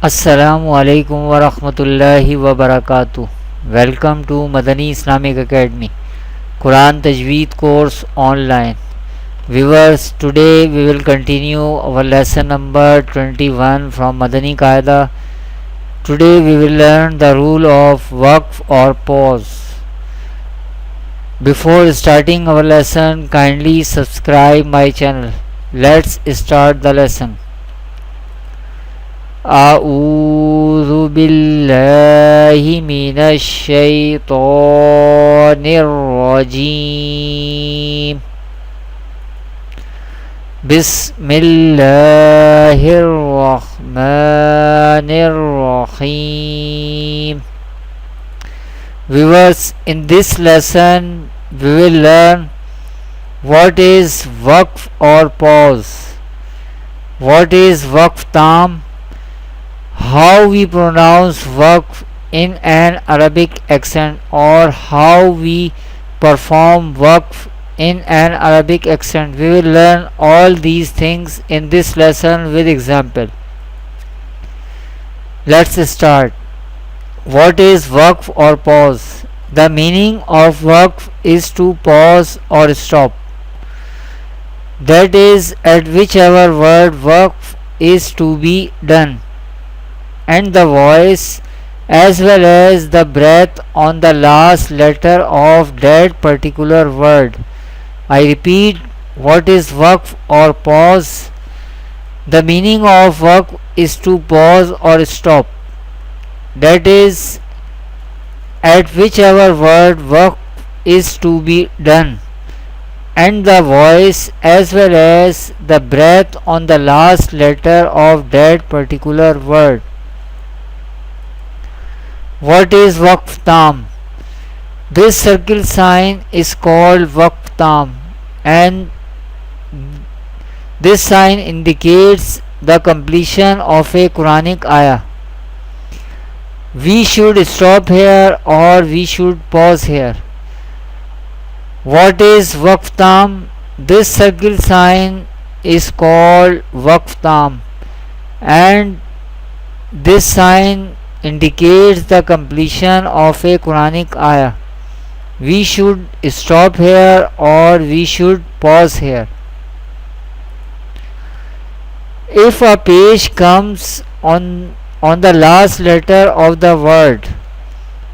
Assalamu alaikum wa rahmatullahi wa barakatuh. Welcome to Madani Islamic Academy Quran Tajweed course online. Viewers, today we will continue our lesson number 21 from Madani Qaida. Today we will learn the rule of waqf or pause. Before starting our lesson, kindly subscribe my channel. Let's start the lesson. أعوذ بالله من الشيطان الرجيم بسم الله الرحمن الرحيم. Viewers, in this lesson we will learn what is waqf or pause, what is waqf tam, how we pronounce waqf in an Arabic accent, or how we perform waqf in an Arabic accent. We will learn all these things in this lesson with example. Let's start. What is waqf or pause? The meaning of waqf is to pause or stop. That is, at whichever word waqf is to be done, and the voice as well as the breath on the last letter of that particular word. I repeat, what is waqf or pause? The meaning of waqf is to pause or stop. That is, at whichever word waqf is to be done, and the voice as well as the breath on the last letter of that particular word. What is waqf tam? This circle sign is called waqf tam, and this sign indicates the completion of a Quranic ayah. We should stop here or we should pause here. What is waqf tam? This circle sign is called waqf tam, and this sign indicates the completion of a Quranic ayah. We should stop here or we should pause here. If a page comes on the last letter of the word,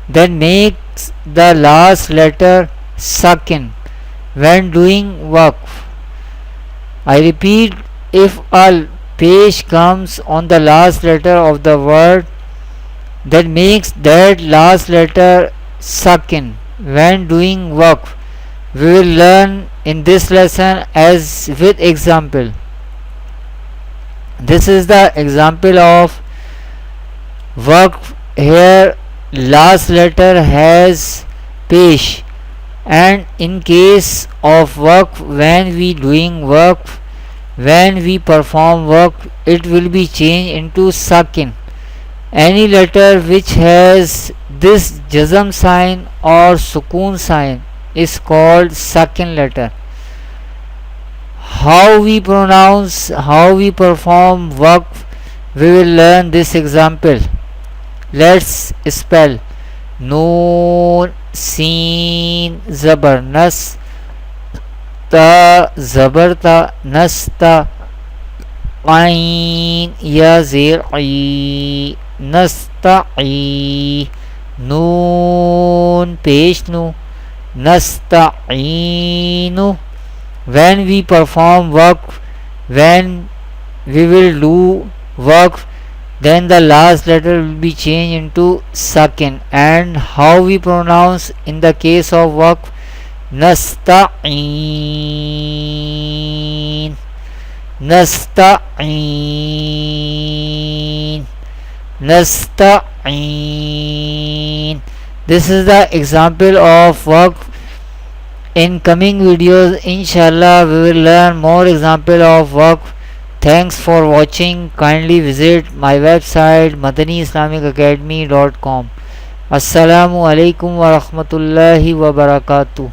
then makes the last letter sakin when doing waqf. I repeat, if a page comes on the last letter of the word, that makes that last letter sakin when doing waqf. We will learn in this lesson as with example. This is the example of waqf. Here last letter has pesh, and in case of waqf, when we doing waqf, when we perform waqf, it will be changed into sakin. Any letter which has this jazm sign or sukoon sign is called sakin letter. How we pronounce, how we perform waqf, we will learn this example. Let's spell. Noon, Seen, Zabar, Nas, Ta, Zabar, Ta, Nasta, Ain, Ya, Zir, I, Nasta'i, Noon, Pesh, Nu, Nasta'inu. When we perform waqf, when we will do waqf, then the last letter will be changed into sakin. And how we pronounce in the case of waqf? Nasta'in, Nasta'in, Nasta'in. This is the example of waqf. In coming videos, inshallah, we will learn more example of waqf. Thanks for watching. Kindly visit my website madaniislamicacademy.com. Assalamu alaikum wa rahmatullahi wa barakatuh.